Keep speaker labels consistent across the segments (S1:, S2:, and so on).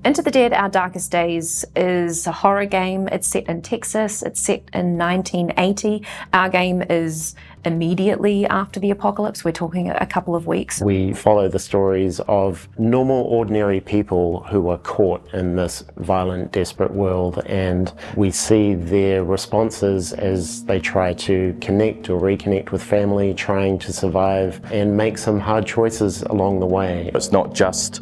S1: Into the Dead, Our Darkest Days is a horror game. It's set in Texas. It's set in 1980. Our game is immediately after the apocalypse. We're talking a couple of weeks.
S2: We follow the stories of normal, ordinary people who are caught in this violent, desperate world, and we see their responses as they try to connect or reconnect with family, trying to survive and make some hard choices along the way.
S3: It's not just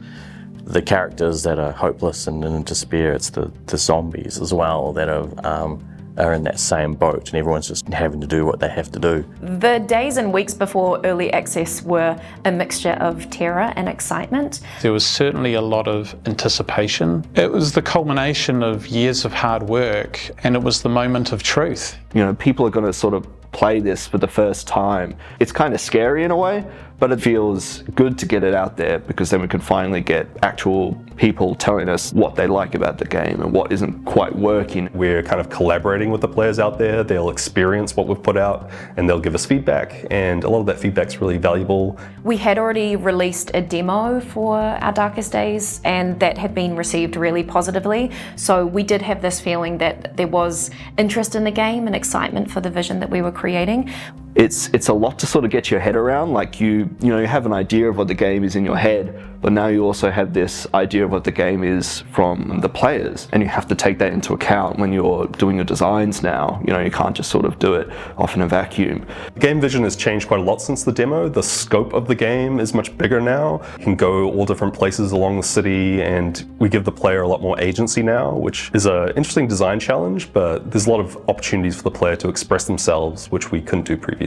S3: the characters that are hopeless and in despair, it's the zombies as well that are in that same boat, and everyone's just having to do what they have to do.
S1: The days and weeks before early access were a mixture of terror and excitement.
S4: There was certainly a lot of anticipation. It was the culmination of years of hard work, and it was the moment of truth.
S5: You know, people are going to sort of play this for the first time. It's kind of scary in a way, but it feels good to get it out there because then we can finally get actual people telling us what they like about the game and what isn't quite working.
S6: We're kind of collaborating with the players out there. They'll experience what we've put out and they'll give us feedback, and a lot of that feedback's really valuable.
S1: We had already released a demo for Our Darkest Days, and that had been received really positively. So we did have this feeling that there was interest in the game and excitement for the vision that we were creating.
S5: It's a lot to sort of get your head around. Like you have an idea of what the game is in your head, but now you also have this idea of what the game is from the players, and you have to take that into account when you're doing your designs now. You can't just sort of do it off in a vacuum.
S6: Game vision has changed quite a lot since the demo. The scope of the game is much bigger now. You can go all different places along the city, and we give the player a lot more agency now, which is an interesting design challenge, but there's a lot of opportunities for the player to express themselves, which we couldn't do previously.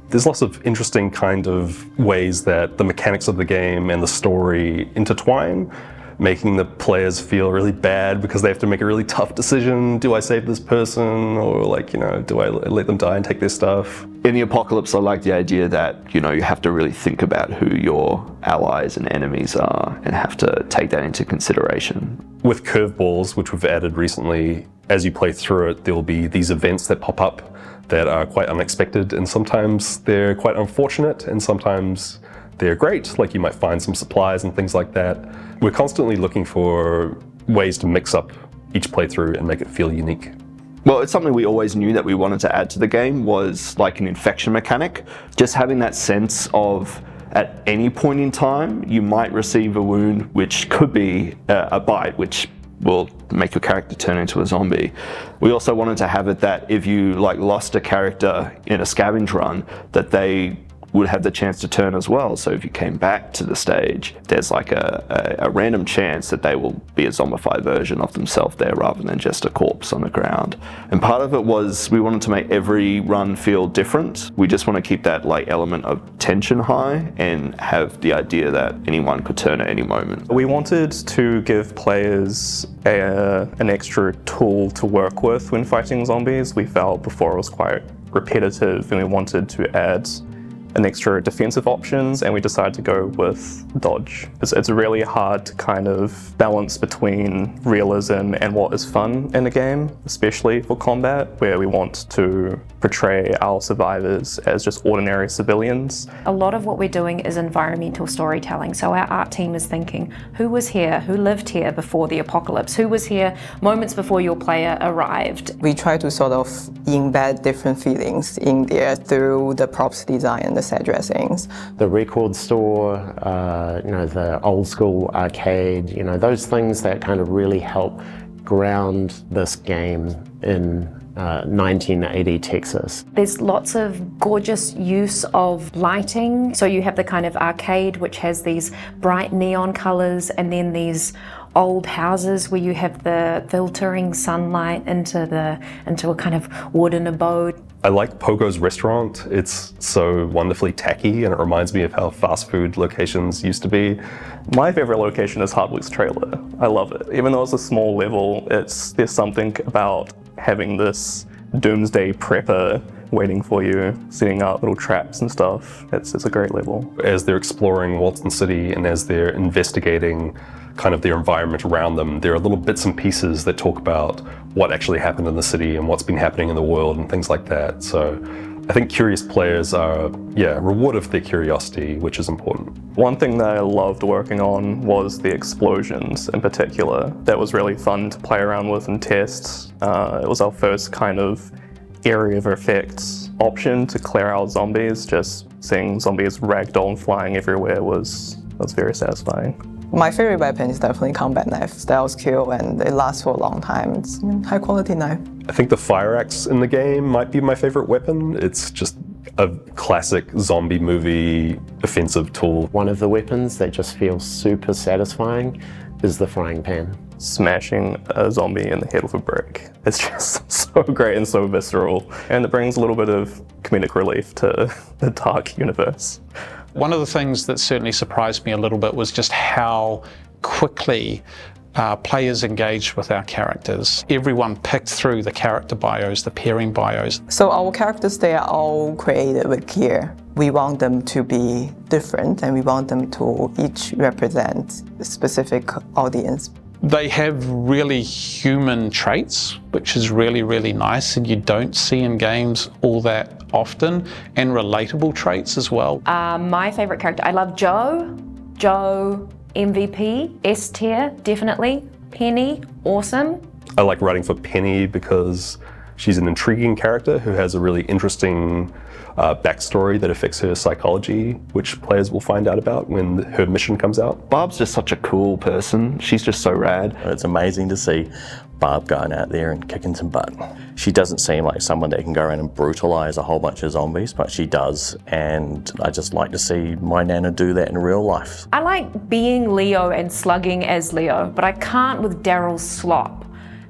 S6: There's lots of interesting kind of ways that the mechanics of the game and the story intertwine, making the players feel really bad because they have to make a really tough decision. Do I save this person, or do I let them die and take their stuff?
S5: In the apocalypse, I like the idea that you have to really think about who your allies and enemies are and have to take that into consideration.
S6: With curveballs, which we've added recently, as you play through it, there will be these events that pop up that are quite unexpected, and sometimes they're quite unfortunate and sometimes they're great, like you might find some supplies and things like that. We're constantly looking for ways to mix up each playthrough and make it feel unique.
S5: Well, it's something we always knew that we wanted to add to the game, was like an infection mechanic. Just having that sense of at any point in time you might receive a wound, which could be a bite, which will make your character turn into a zombie. We also wanted to have it that if you lost a character in a scavenge run, that they would have the chance to turn as well. So if you came back to the stage, there's a random chance that they will be a zombified version of themselves there rather than just a corpse on the ground. And part of it was we wanted to make every run feel different. We just want to keep that element of tension high and have the idea that anyone could turn at any moment.
S7: We wanted to give players an extra tool to work with when fighting zombies. We felt before it was quite repetitive, and we wanted to add an extra defensive options, and we decided to go with dodge. It's really hard to kind of balance between realism and what is fun in a game, especially for combat, where we want to portray our survivors as just ordinary civilians.
S1: A lot of what we're doing is environmental storytelling. So our art team is thinking, who was here, who lived here before the apocalypse, who was here moments before your player arrived.
S8: We try to sort of embed different feelings in there through the props design and the set dressings.
S2: The record store, the old school arcade, those things that kind of really help ground this game in 1980 Texas.
S1: There's lots of gorgeous use of lighting. So you have the kind of arcade which has these bright neon colors, and then these old houses where you have the filtering sunlight into a kind of wooden abode.
S6: I like Pogo's restaurant. It's so wonderfully tacky, and it reminds me of how fast food locations used to be.
S7: My favorite location is Hardwick's trailer. I love it. Even though it's a small level, there's something about having this doomsday prepper waiting for you, setting up little traps and stuff. It's a great level.
S6: As they're exploring Walton City and as they're investigating kind of their environment around them, there are little bits and pieces that talk about what actually happened in the city and what's been happening in the world and things like that. So I think curious players are, rewarded for their curiosity, which is important.
S7: One thing that I loved working on was the explosions in particular. That was really fun to play around with and test. It was our first kind of area of effects option to clear out zombies. Just seeing zombies ragdoll flying everywhere was very satisfying.
S8: My favorite weapon is definitely combat knife, stealth kill, and it lasts for a long time. It's a high quality knife.
S6: I think the fire axe in the game might be my favorite weapon. It's just a classic zombie movie offensive tool.
S2: One of the weapons that just feels super satisfying is the frying pan.
S7: Smashing a zombie in the head with a brick. It's just so great and so visceral. And it brings a little bit of comedic relief to the dark universe.
S4: One of the things that certainly surprised me a little bit was just how quickly players engaged with our characters. Everyone picked through the character bios, the pairing bios.
S8: So our characters, they are all created with care. We want them to be different, and we want them to each represent a specific audience.
S4: They have really human traits, which is really, really nice, and you don't see in games all that often, and relatable traits as well.
S1: My favorite character, I love Joe. Joe, MVP, S tier, definitely. Penny, awesome.
S6: I like writing for Penny because she's an intriguing character who has a really interesting backstory that affects her psychology, which players will find out about when her mission comes out.
S5: Barb's just such a cool person. She's just so rad.
S3: It's amazing to see Barb going out there and kicking some butt. She doesn't seem like someone that can go around and brutalize a whole bunch of zombies, but she does, and I just like to see my Nana do that in real life.
S1: I like being Leo and slugging as Leo, but I can't with Daryl's slop.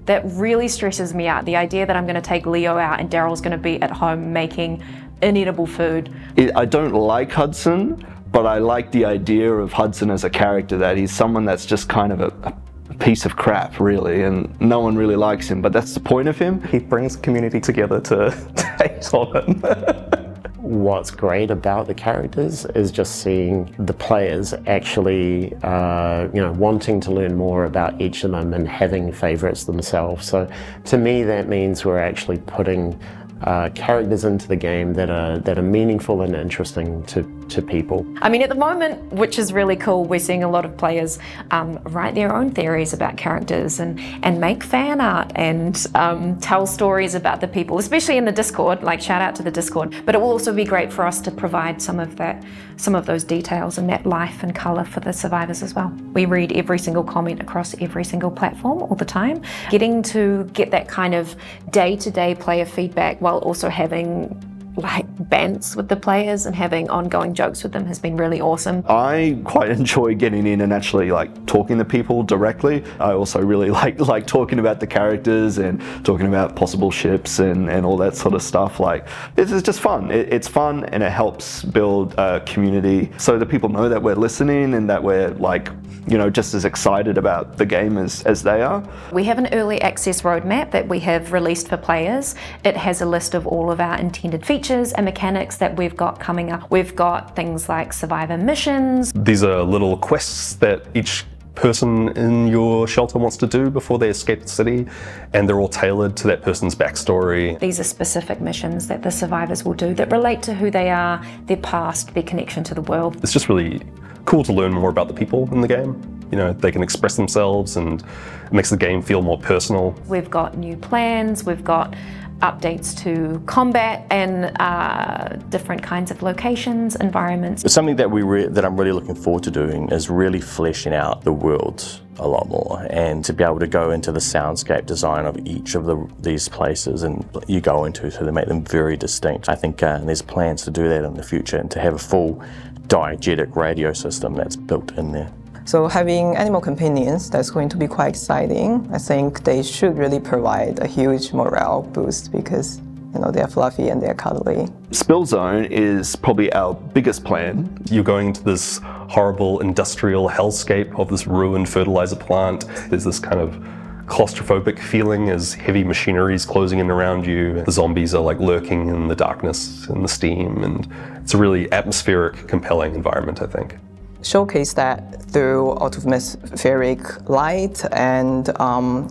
S1: That really stresses me out. The idea that I'm going to take Leo out and Daryl's going to be at home making inedible food.
S5: I don't like Hudson, but I like the idea of Hudson as a character, that he's someone that's just kind of a piece of crap, really, and no one really likes him, but that's the point of him.
S7: He brings community together to hate on him.
S2: What's great about the characters is just seeing the players actually, wanting to learn more about each of them and having favorites themselves. So to me, that means we're actually putting characters into the game that are meaningful and interesting to people.
S1: I mean, at the moment, which is really cool, we're seeing a lot of players write their own theories about characters and make fan art and tell stories about the people, especially in the Discord, like shout out to the Discord. But it will also be great for us to provide some of those details and that life and colour for the survivors as well. We read every single comment across every single platform all the time. Getting to get that kind of day-to-day player feedback while also having like bants with the players and having ongoing jokes with them has been really awesome.
S5: I quite enjoy getting in and actually like talking to people directly. I also really like talking about the characters and talking about possible ships and all that sort of stuff. Like, it's just fun. It's fun, and it helps build a community so that people know that we're listening and that we're like, just as excited about the game as they are.
S1: We have an early access roadmap that we have released for players. It has a list of all of our intended features and mechanics that we've got coming up. We've got things like survivor missions.
S6: These are little quests that each person in your shelter wants to do before they escape the city, and they're all tailored to that person's backstory.
S1: These are specific missions that the survivors will do that relate to who they are, their past, their connection to the world.
S6: It's just really cool to learn more about the people in the game. They can express themselves, and it makes the game feel more personal.
S1: We've got new plans, we've got updates to combat and different kinds of locations, environments.
S3: It's something that that I'm really looking forward to doing is really fleshing out the world a lot more, and to be able to go into the soundscape design of each of these places and you go into, so they make them very distinct. I think there's plans to do that in the future, and to have a full diegetic radio system that's built in there.
S8: So having animal companions, that's going to be quite exciting. I think they should really provide a huge morale boost because they're fluffy and they're cuddly.
S5: Spill Zone is probably our biggest plan.
S6: You're going into this horrible industrial hellscape of this ruined fertilizer plant. There's this kind of claustrophobic feeling as heavy machinery is closing in around you. The zombies are like lurking in the darkness and the steam, and it's a really atmospheric, compelling environment, I think.
S8: showcase that through atmospheric light and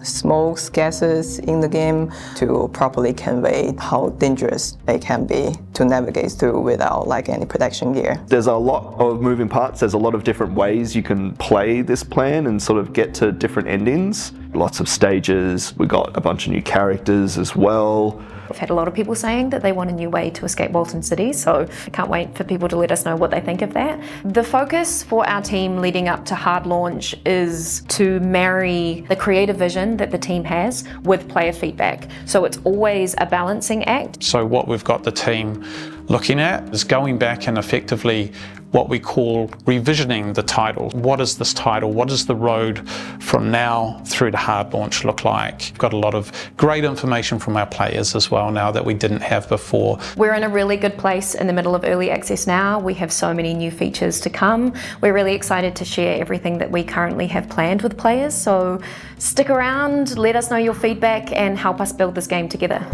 S8: smoke gases in the game to properly convey how dangerous they can be to navigate through without like any protection gear.
S5: There's a lot of moving parts. There's a lot of different ways you can play this plan and sort of get to different endings. Lots of stages. We got a bunch of new characters as well.
S1: We've had a lot of people saying that they want a new way to escape Walton City, so I can't wait for people to let us know what they think of that. The focus for our team leading up to hard launch is to marry the creative vision that the team has with player feedback. So it's always a balancing act.
S4: So what we've got the team looking at is going back and effectively what we call revisioning the title. What is this title? What does the road from now through to hard launch look like? We've got a lot of great information from our players as well now that we didn't have before.
S1: We're in a really good place in the middle of early access now. We have so many new features to come. We're really excited to share everything that we currently have planned with players. So stick around, let us know your feedback and help us build this game together.